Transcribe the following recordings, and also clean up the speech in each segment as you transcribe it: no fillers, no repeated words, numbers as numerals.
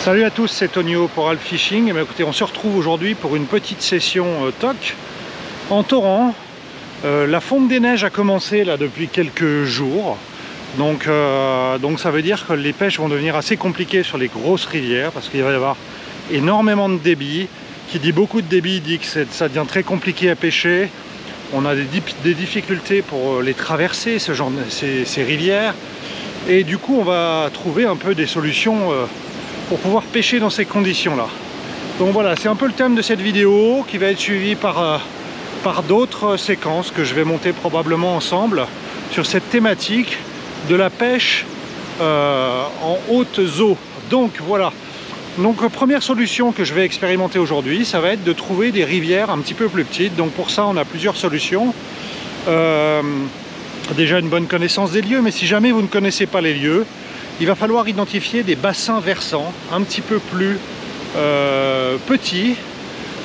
Salut à tous, c'est Tonio pour Alp Fishing. Et bien, écoutez, on se retrouve aujourd'hui pour une petite session TOC en torrent. La fonte des neiges a commencé là depuis quelques jours. Donc ça veut dire que les pêches vont devenir assez compliquées sur les grosses rivières parce qu'il va y avoir énormément de débit. Qui dit beaucoup de débit dit que ça devient très compliqué à pêcher. On a des difficultés pour les traverser, ces rivières. Et du coup, on va trouver un peu des solutions pour pouvoir pêcher dans ces conditions-là. Donc voilà, c'est un peu le thème de cette vidéo qui va être suivi par d'autres séquences que je vais monter probablement ensemble sur cette thématique de la pêche en hautes eaux. Donc voilà. Donc première solution que je vais expérimenter aujourd'hui, ça va être de trouver des rivières un petit peu plus petites. Donc pour ça, on a plusieurs solutions. Déjà une bonne connaissance des lieux, mais si jamais vous ne connaissez pas les lieux, il va falloir identifier des bassins versants un petit peu plus petits.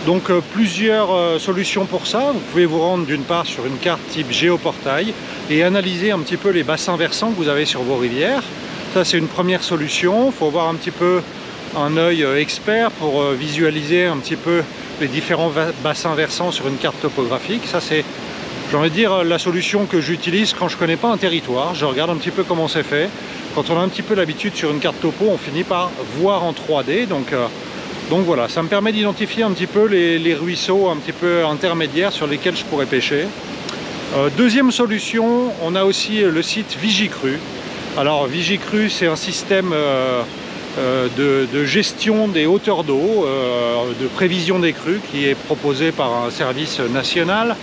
Donc plusieurs solutions pour ça. Vous pouvez vous rendre d'une part sur une carte type géoportail et analyser un petit peu les bassins versants que vous avez sur vos rivières. Ça, c'est une première solution. Il faut avoir un petit peu un œil expert pour visualiser un petit peu les différents bassins versants sur une carte topographique. Ça, c'est, j'ai envie de dire, la solution que j'utilise quand je ne connais pas un territoire. Je regarde un petit peu comment c'est fait. Quand on a un petit peu l'habitude sur une carte topo, on finit par voir en 3D. Donc voilà, ça me permet d'identifier un petit peu les ruisseaux un petit peu intermédiaires sur lesquels je pourrais pêcher. Deuxième solution, on a aussi le site Vigicru. Alors Vigicru, c'est un système de gestion des hauteurs d'eau, de prévision des crues qui est proposé par un service national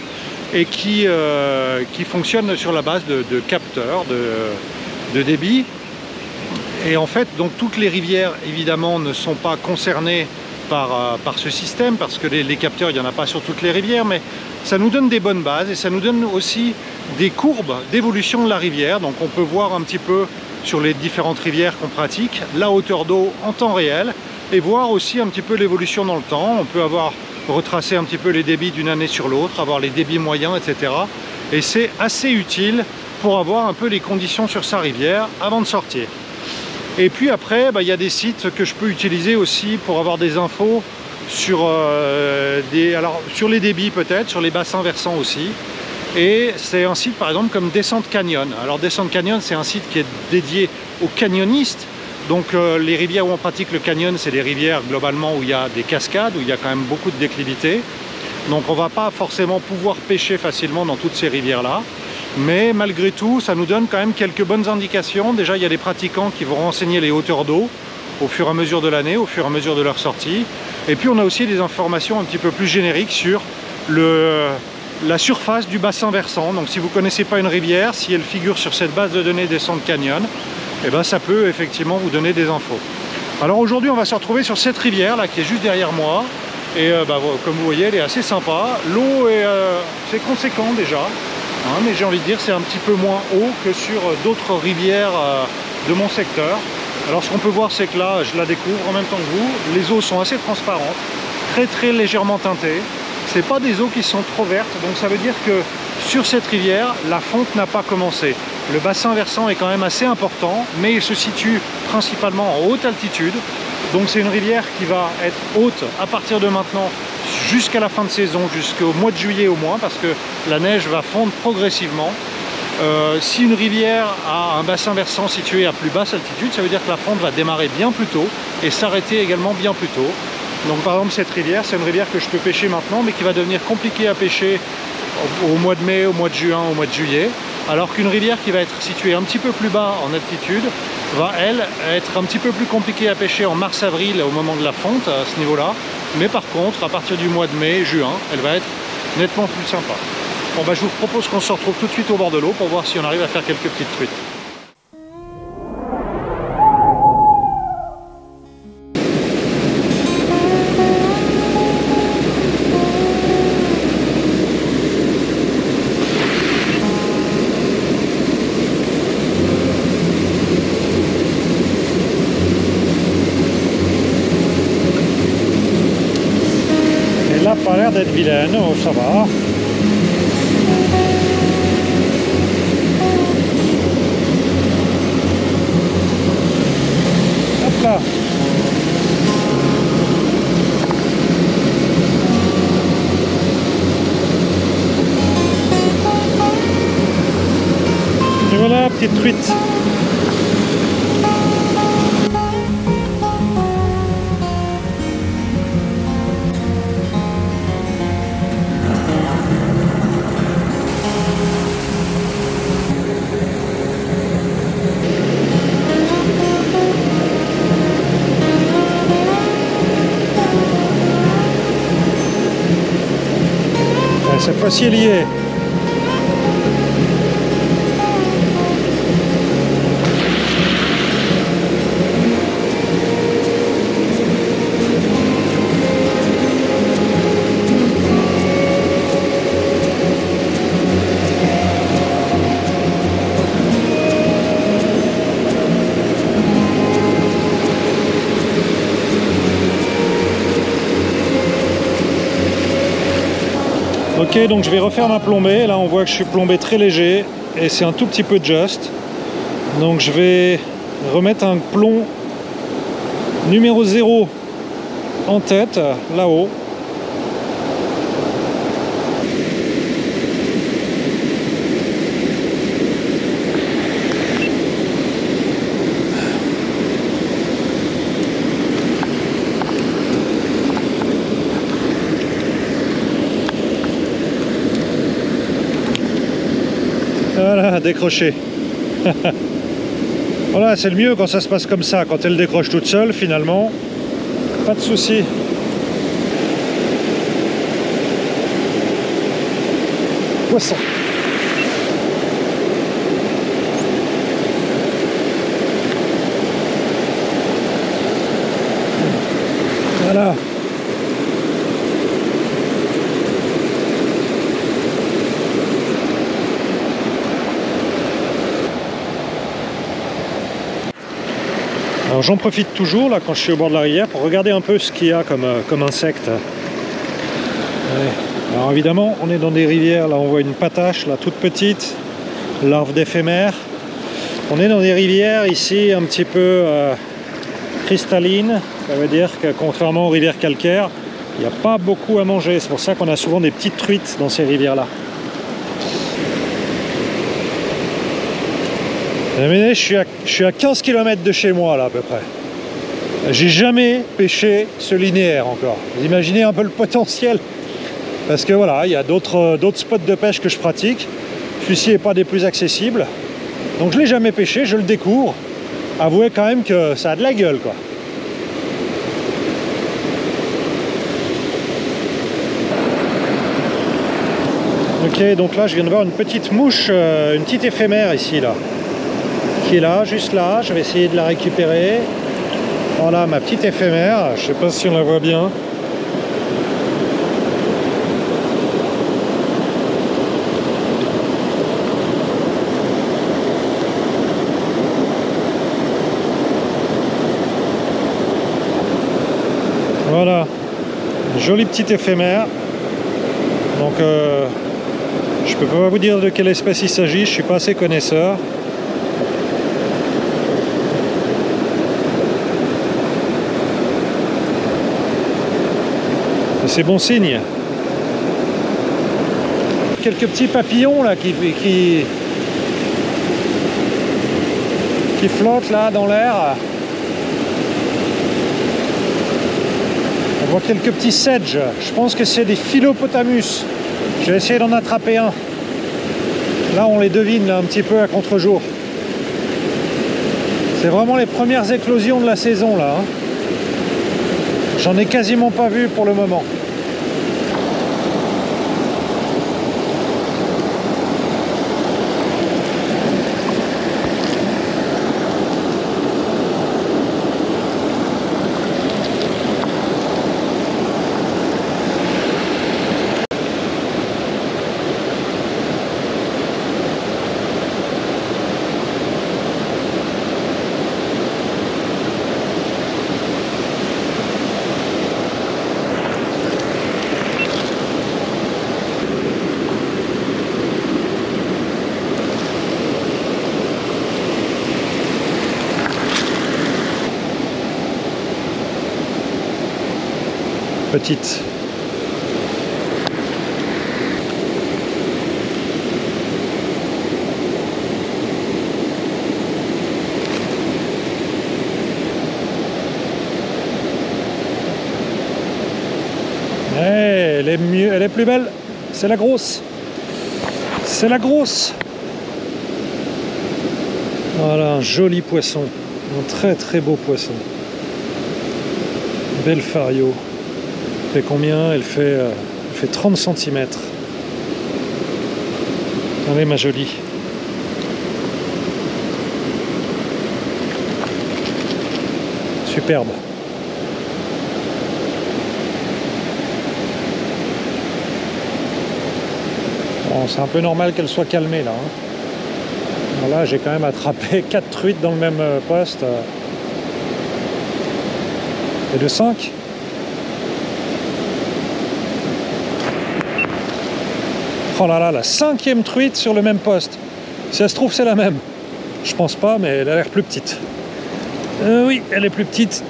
et qui fonctionne sur la base de capteurs de débit. Et en fait, donc toutes les rivières évidemment ne sont pas concernées par ce système parce que les capteurs, il n'y en a pas sur toutes les rivières, mais ça nous donne des bonnes bases et ça nous donne aussi des courbes d'évolution de la rivière. Donc on peut voir un petit peu sur les différentes rivières qu'on pratique la hauteur d'eau en temps réel et voir aussi un petit peu l'évolution dans le temps. On peut retracer un petit peu les débits d'une année sur l'autre, avoir les débits moyens, etc. Et c'est assez utile pour avoir un peu les conditions sur sa rivière avant de sortir. Et puis après, il y a des sites que je peux utiliser aussi pour avoir des infos sur, sur les débits peut-être, sur les bassins versants aussi. Et c'est un site par exemple comme Descente Canyon. Alors Descente Canyon, c'est un site qui est dédié aux canyonistes. Donc les rivières où on pratique le canyon, c'est des rivières globalement où il y a des cascades, où il y a quand même beaucoup de déclivité. Donc on ne va pas forcément pouvoir pêcher facilement dans toutes ces rivières-là. Mais malgré tout, ça nous donne quand même quelques bonnes indications. Déjà, il y a des pratiquants qui vont renseigner les hauteurs d'eau au fur et à mesure de l'année, au fur et à mesure de leur sortie. Et puis on a aussi des informations un petit peu plus génériques sur la surface du bassin versant. Donc si vous ne connaissez pas une rivière, si elle figure sur cette base de données Descente Canyon, eh ben, ça peut effectivement vous donner des infos. Alors aujourd'hui, on va se retrouver sur cette rivière là qui est juste derrière moi. Et comme vous voyez, elle est assez sympa. L'eau est c'est conséquent déjà. Mais j'ai envie de dire c'est un petit peu moins haut que sur d'autres rivières de mon secteur. Alors ce qu'on peut voir, c'est que là, je la découvre en même temps que vous, les eaux sont assez transparentes, très légèrement teintées. C'est pas des eaux qui sont trop vertes, donc ça veut dire que sur cette rivière, la fonte n'a pas commencé. Le bassin versant est quand même assez important, mais il se situe principalement en haute altitude. Donc c'est une rivière qui va être haute à partir de maintenant jusqu'à la fin de saison, jusqu'au mois de juillet au moins, parce que la neige va fondre progressivement. Si une rivière a un bassin versant situé à plus basse altitude, ça veut dire que la fonte va démarrer bien plus tôt et s'arrêter également bien plus tôt. Donc par exemple cette rivière, c'est une rivière que je peux pêcher maintenant, mais qui va devenir compliquée à pêcher au mois de mai, au mois de juin, au mois de juillet. Alors qu'une rivière qui va être située un petit peu plus bas en altitude va, elle, être un petit peu plus compliquée à pêcher en mars-avril au moment de la fonte, à ce niveau-là. Mais par contre, à partir du mois de mai, juin, elle va être nettement plus sympa. Bon, je vous propose qu'on se retrouve tout de suite au bord de l'eau pour voir si on arrive à faire quelques petites truites. Pas l'air d'être vilaine, oh, ça va. Hop là. petites truites. Cette fois-ci, elle y est. Ok, donc je vais refaire ma plombée. Là, on voit que je suis plombé très léger et c'est un tout petit peu juste. Donc je vais remettre un plomb numéro 0 en tête, là-haut. Voilà, décroché. Voilà, c'est le mieux quand ça se passe comme ça, quand elle décroche toute seule, finalement, pas de souci. Poisson. Voilà. Alors j'en profite toujours là quand je suis au bord de la rivière pour regarder un peu ce qu'il y a comme insectes. Ouais. Alors évidemment on est dans des rivières, là on voit une patache, là toute petite, larve d'éphémère. On est dans des rivières ici un petit peu cristallines, ça veut dire que contrairement aux rivières calcaires, il n'y a pas beaucoup à manger, c'est pour ça qu'on a souvent des petites truites dans ces rivières là. Je suis à 15 km de chez moi là à peu près. J'ai jamais pêché ce linéaire encore. Vous imaginez un peu le potentiel. Parce que voilà, il y a d'autres spots de pêche que je pratique. Celui-ci n'est pas des plus accessibles. Donc je ne l'ai jamais pêché, je le découvre. Avouez quand même que ça a de la gueule quoi. Ok, donc là je viens de voir une petite mouche, une petite éphémère ici là. Qui est là, juste là, je vais essayer de la récupérer. Voilà ma petite éphémère, je sais pas si on la voit bien. Voilà, jolie petite éphémère. Donc je peux pas vous dire de quelle espèce il s'agit, je suis pas assez connaisseur. C'est bon signe. Quelques petits papillons là qui flottent là dans l'air. On voit quelques petits sedges. Je pense que c'est des Philopotamus. Je vais essayer d'en attraper un. Là on les devine là, un petit peu à contre-jour. C'est vraiment les premières éclosions de la saison là. J'en ai quasiment pas vu pour le moment. Petite. Elle est mieux, elle est plus belle. C'est la grosse. C'est la grosse. Voilà, un joli poisson. Un très très beau poisson. Belle fario. Elle fait combien? Elle fait 30 cm. Allez ma jolie. Superbe. Bon, c'est un peu normal qu'elle soit calmée là. Là, j'ai quand même attrapé 4 truites dans le même poste. Et de 5. Oh là là, la 5e truite sur le même poste. Si ça se trouve, c'est la même. Je pense pas, mais elle a l'air plus petite. Oui, elle est plus petite.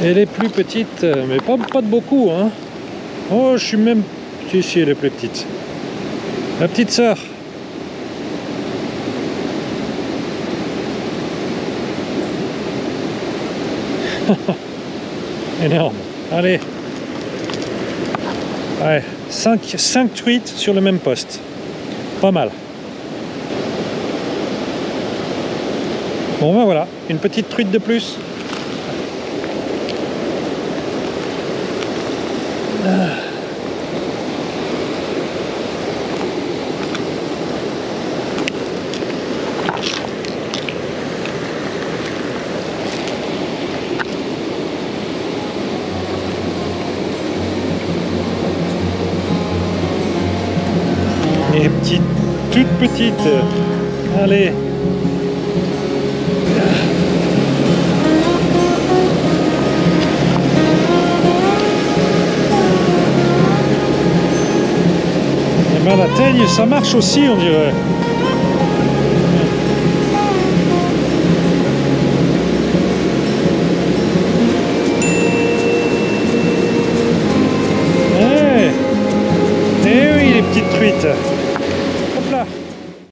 Elle est plus petite, mais pas de beaucoup, hein. Oh, je suis même... Si, elle est plus petite. La petite sœur. Énorme. Allez. Ouais, 5 truites sur le même poste. Pas mal. Bon ben voilà, une petite truite de plus. Et petite, toute petite. Allez. Et ben la teigne, ça marche aussi, on dirait.